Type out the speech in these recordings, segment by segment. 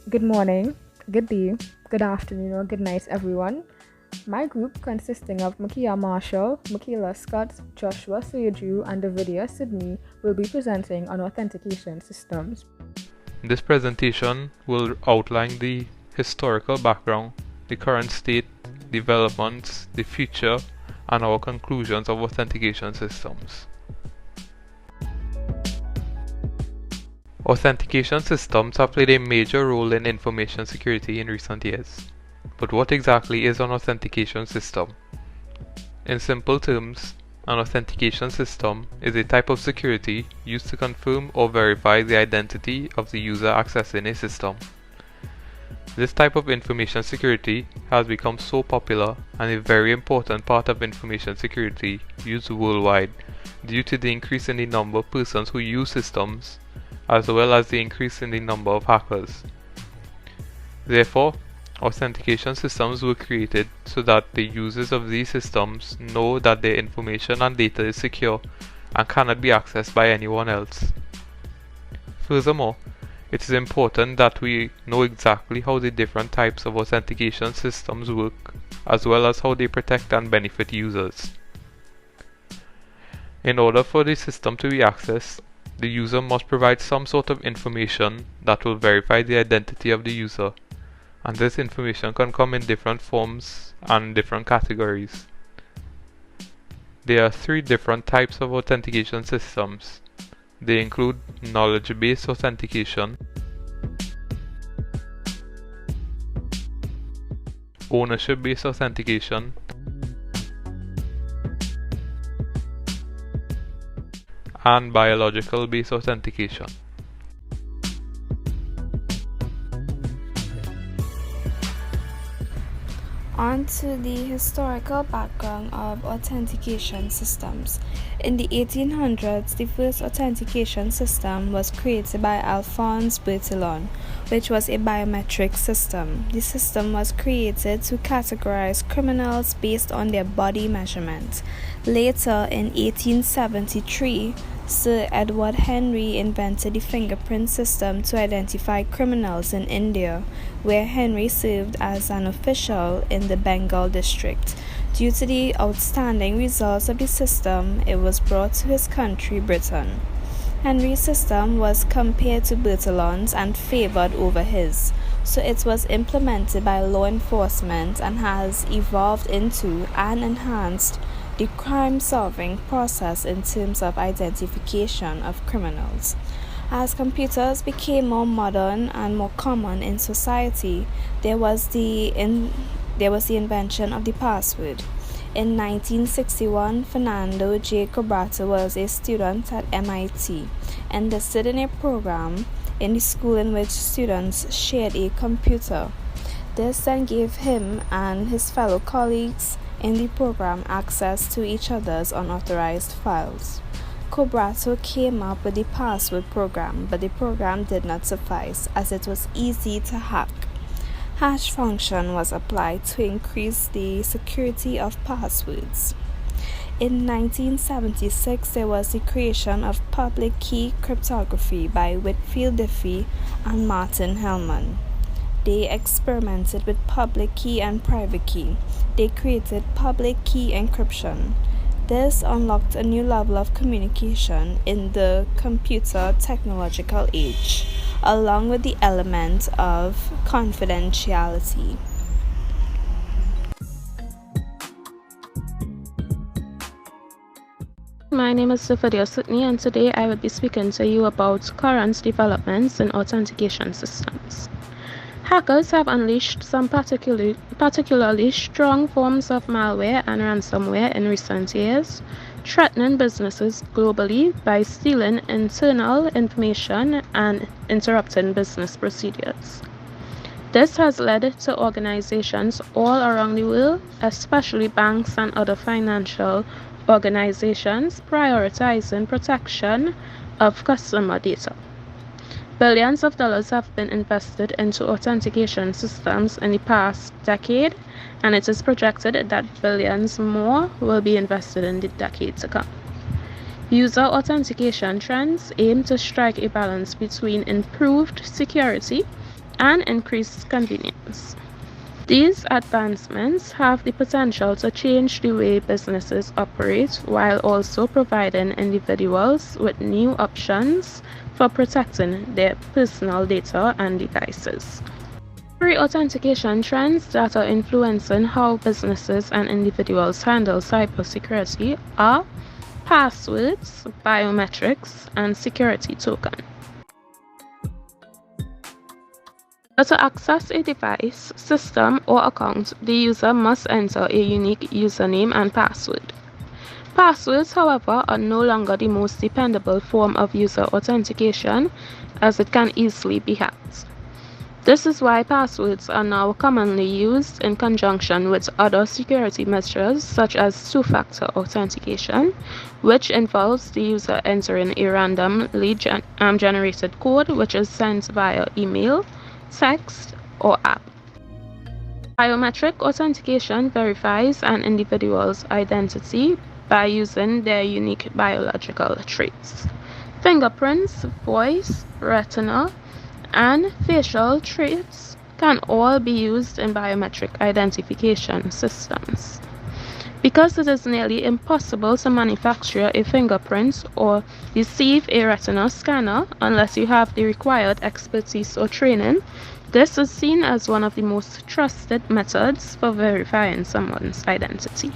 Good morning, good day, good afternoon, or good night, everyone. My group, consisting of Makeiha Marshall, Makaylah Scott, Joshua Sirjoo, and Davidia Sydney, will be presenting on authentication systems. This presentation will outline the historical background, the current state, developments, the future, and our conclusions of authentication systems. Authentication systems have played a major role in information security in recent years. But what exactly is an authentication system? In simple terms, an authentication system is a type of security used to confirm or verify the identity of the user accessing a system. This type of information security has become so popular and a very important part of information security used worldwide due to the increase in the number of persons who use systems as well as the increase in the number of hackers. Therefore, authentication systems were created so that the users of these systems know that their information and data is secure and cannot be accessed by anyone else. Furthermore, it is important that we know exactly how the different types of authentication systems work, as well as how they protect and benefit users. In order for the system to be accessed, the user must provide some sort of information that will verify the identity of the user, and this information can come in different forms and different categories. There are three different types of authentication systems. They include knowledge-based authentication, ownership-based authentication, and biological-based authentication. On to the historical background of authentication systems. In the 1800s, the first authentication system was created by Alphonse Bertillon, which was a biometric system. The system was created to categorize criminals based on their body measurement. Later, in 1873, Sir Edward Henry invented the fingerprint system to identify criminals in India, where Henry served as an official in the Bengal district. Due to the outstanding results of the system, it was brought to his country, Britain. Henry's system was compared to Bertillon's and favored over his, so it was implemented by law enforcement and has evolved into and enhanced the crime-solving process in terms of identification of criminals. As computers became more modern and more common in society, there was the invention of the password. In 1961, Fernando J. Cobrato was a student at MIT, enlisted in a program in the school in which students shared a computer. This then gave him and his fellow colleagues in the program access to each other's unauthorized files. Cobrato came up with the password program, but the program did not suffice as it was easy to hack. Hash function was applied to increase the security of passwords. In 1976, there was the creation of public key cryptography by Whitfield Diffie and Martin Hellman. They experimented with public key and private key. They created public key encryption. This unlocked a new level of communication in the computer technological age, along with the element of confidentiality. My name is Davidia Sydney, and today I will be speaking to you about current developments in authentication systems. Hackers have unleashed some particularly strong forms of malware and ransomware in recent years, threatening businesses globally by stealing internal information and interrupting business procedures. This has led to organizations all around the world, especially banks and other financial organizations, prioritizing protection of customer data. Billions of dollars have been invested into authentication systems in the past decade, and it is projected that billions more will be invested in the decade to come. User authentication trends aim to strike a balance between improved security and increased convenience. These advancements have the potential to change the way businesses operate while also providing individuals with new options for protecting their personal data and devices. Three authentication trends that are influencing how businesses and individuals handle cybersecurity are passwords, biometrics, and security token. To access a device, system, or account, the user must enter a unique username and password. Passwords, however, are no longer the most dependable form of user authentication, as it can easily be hacked. This is why passwords are now commonly used in conjunction with other security measures such as two-factor authentication, which involves the user entering a randomly generated code which is sent via email, text, or app. Biometric authentication verifies an individual's identity by using their unique biological traits. Fingerprints, voice, retina, and facial traits can all be used in biometric identification systems. Because it is nearly impossible to manufacture a fingerprint or receive a retina scanner unless you have the required expertise or training, this is seen as one of the most trusted methods for verifying someone's identity.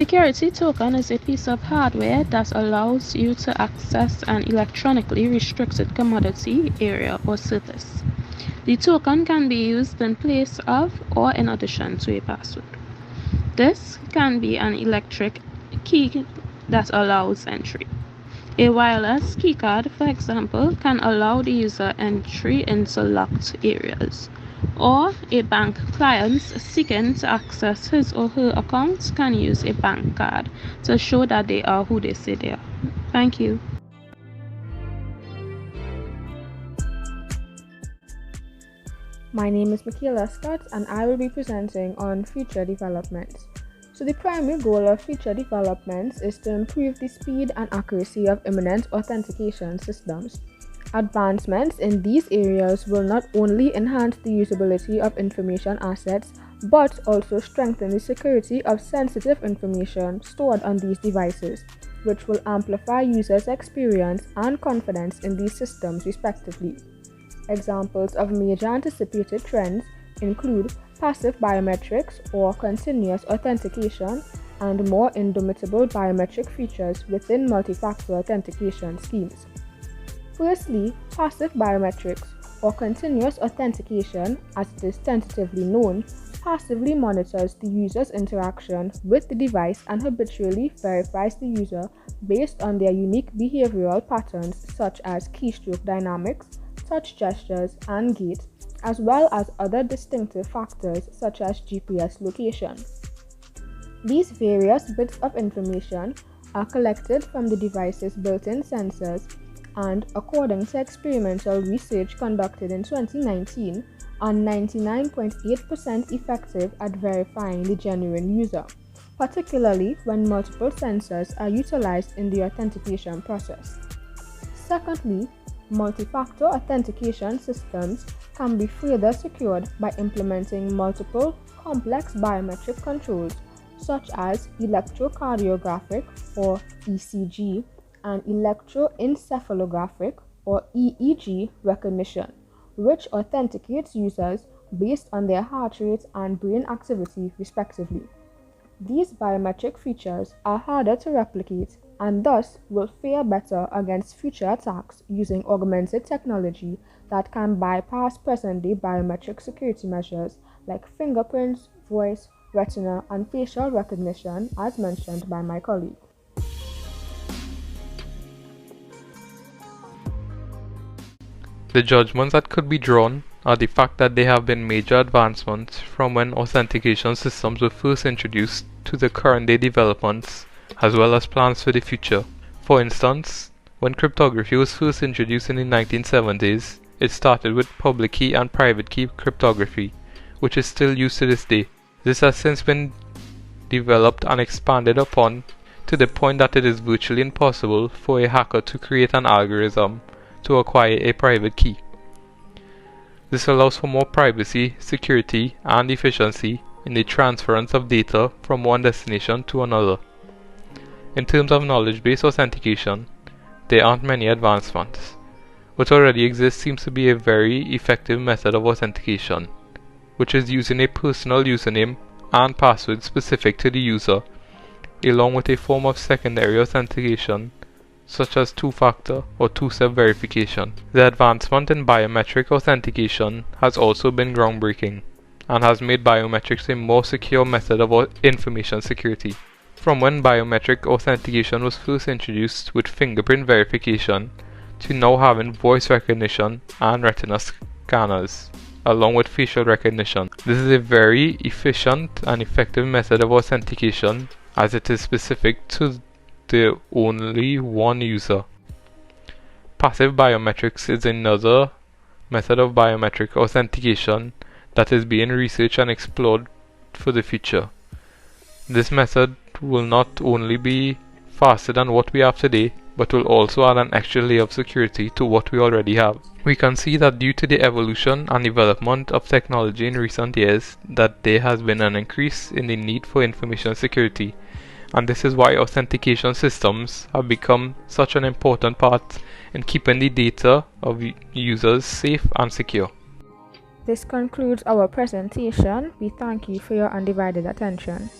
Security token is a piece of hardware that allows you to access an electronically restricted commodity, area, or service. The token can be used in place of or in addition to a password. This can be an electric key that allows entry. A wireless keycard, for example, can allow the user entry into locked areas. Or a bank client seeking to access his or her account can use a bank card to show that they are who they say they are. Thank you. My name is Makaylah Scott and I will be presenting on feature developments. So the primary goal of feature developments is to improve the speed and accuracy of imminent authentication systems. Advancements in these areas will not only enhance the usability of information assets, but also strengthen the security of sensitive information stored on these devices, which will amplify users' experience and confidence in these systems respectively. Examples of major anticipated trends include passive biometrics or continuous authentication and more indomitable biometric features within multi-factor authentication schemes. Firstly, passive biometrics or continuous authentication, as it is tentatively known, passively monitors the user's interaction with the device and habitually verifies the user based on their unique behavioral patterns such as keystroke dynamics, touch gestures, and gait, as well as other distinctive factors such as GPS location. These various bits of information are collected from the device's built-in sensors and, according to experimental research conducted in 2019, are 99.8% effective at verifying the genuine user, particularly when multiple sensors are utilized in the authentication process. Secondly, multi-factor authentication systems can be further secured by implementing multiple complex biometric controls such as electrocardiographic or ECG and electroencephalographic or EEG recognition, which authenticates users based on their heart rate and brain activity respectively. These biometric features are harder to replicate and thus will fare better against future attacks using augmented technology that can bypass present-day biometric security measures like fingerprints, voice, retina, and facial recognition, as mentioned by my colleague. The judgments that could be drawn are the fact that there have been major advancements from when authentication systems were first introduced to the current day developments, as well as plans for the future. For instance, when cryptography was first introduced in the 1970s, it started with public key and private key cryptography, which is still used to this day. This has since been developed and expanded upon to the point that it is virtually impossible for a hacker to create an algorithm to acquire a private key. This allows for more privacy, security, and efficiency in the transference of data from one destination to another. In terms of knowledge-based authentication, there aren't many advancements. What already exists seems to be a very effective method of authentication, which is using a personal username and password specific to the user, along with a form of secondary authentication such as two-factor or two-step verification. The advancement in biometric authentication has also been groundbreaking and has made biometrics a more secure method of information security. From when biometric authentication was first introduced with fingerprint verification to now having voice recognition and retina scanners, along with facial recognition. This is a very efficient and effective method of authentication as it is specific to the only one user. Passive biometrics is another method of biometric authentication that is being researched and explored for the future. This method will not only be faster than what we have today, but will also add an extra layer of security to what we already have. We can see that due to the evolution and development of technology in recent years, that there has been an increase in the need for information security, and this is why authentication systems have become such an important part in keeping the data of users safe and secure. This concludes our presentation. We thank you for your undivided attention.